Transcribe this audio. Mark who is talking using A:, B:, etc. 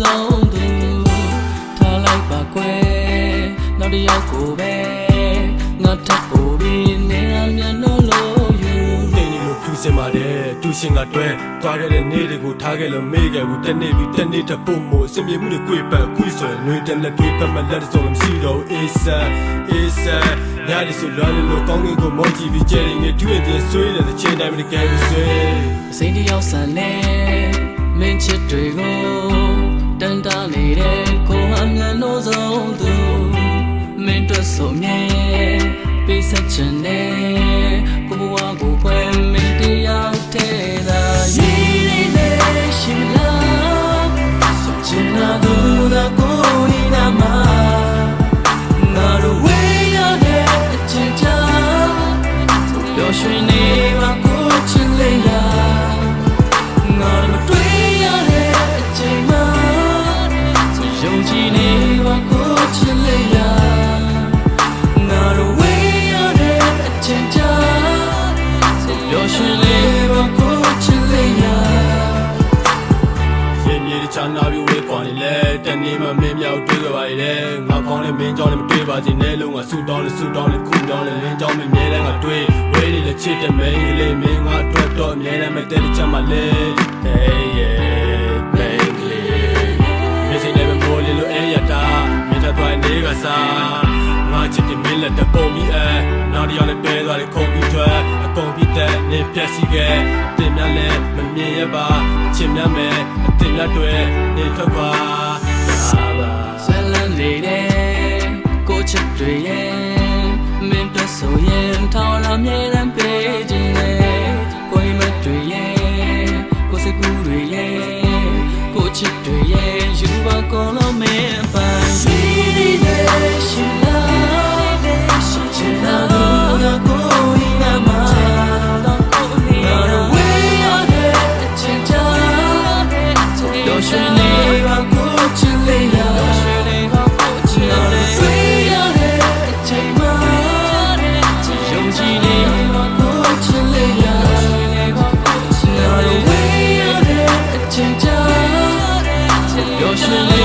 A: ဆုံးသူထားလိုက်ပါကွယ်နောက်တစ်ယောက်ကိုပဲငါထပ်ပို့ပြီးနေရမြန်လို့လို့ယူ
B: နေနေလို့တူစင်ပါတယ်တူရှင်ကတွဲသွားခဲ့တဲ့နေ့တွေကိုထားခဲ့လို့မေ့ခဲ့ဘူးတက်နေပြီးတက်နေတပုံမို့အစင်ပြေမှုတွေကိုပတ်ခွေးဆွဲနှွေးတဲ့လက်တွေပတ်မလက်စုံမရှိတော့အေးဆန်ညရီဆိုလွမ်းလို့ကောင်းကင်ကိုမောကြည့်ပြီးကြဲနေနေတွေ့တဲ့ဆွေးတဲ့ချင်းတိုင်းမတကယ်ဘူးဆွေး
A: အစိမ်းတယောက်ဆန်နေမင်းချစ်တွေကိုတန်တားနေတဲ့ကိုအမြန်လို့ဆုံးသူမင်းတို့ဆိုမြဲပေးဆက်ချင်တဲ့ကိုဘဝကိုဖွင့်မင်းတယောက်တည်းသာရည်နေရှိမလားချင်တာတော့ကိုနီနာမှာငါတို့ဝေးရတဲ့အချိန်ချာပျော်ရွှင်နေပါကိုချစ်လေးရငါတို့တွေ့ရတဲ့အချိန်မှာယုံကြည်နေပါကိုချစ်လေးရငါတို့ဝေးရတဲ့အချိန်ချာပျော်ရွှင်နေပါကိုချစ်လေးရ
B: ရင်မြေချာနာပြီးဝေးကွာနေလဲတနေ့မှမင်းမြောက်တွေ့ကြပါလေငါကောင်းတဲ့မင်းကြောင့်လည်းမတွေ့ပါစေနဲ့လုံးကဆူတောင်းလေခုတောင်းလေလင်းကြောင့်မမြဲတဲ့ငါတွေ့ဝေးနေလေချစ်တဲ့မင်းလေးမင်းငါအတွက်တော့အမြဲတမ်းမတဲတဲ့ချက်မှလဲ Hey yeah make clear မင်းစိတ်လည်းမပေါ်လေလို့အဲ့ရတာမင်းတို့နေကစားငါချစ်တဲ့မင်းလက်တပုံပြီးနောက်တစ်ယောက်နဲ့တွဲသွားတယ်ခုံပြီးထွက်အကုန်ပြီးတဲ့နေပြက်စီခဲ့တင်မြလဲမမြင်ရပါချစ်မြမယ်အတင်မြတွေ့နေထွက်ခွာ
A: ဆွဲလန်းနေတဲ့ကိုချစ်တွေရဲ့မင်းတို့ဆိုရင်ထောင်လာမြဲတမ်းပေးခြင်းနဲ့ကိုယ်မတွေရဲ့ကိုစကူတွေရဲ့ကိုချစ်တွေရဲ့ယူပါကုန်လို့မင်းပိုင်စီနေတဲ့ရှင်လာချင်တာတော့ကိုနီနာမှာငါတို့ဝေးရတဲ့အချိန်ချာပျော်ရွှင်နေပါကိုချစ်လေးရYou're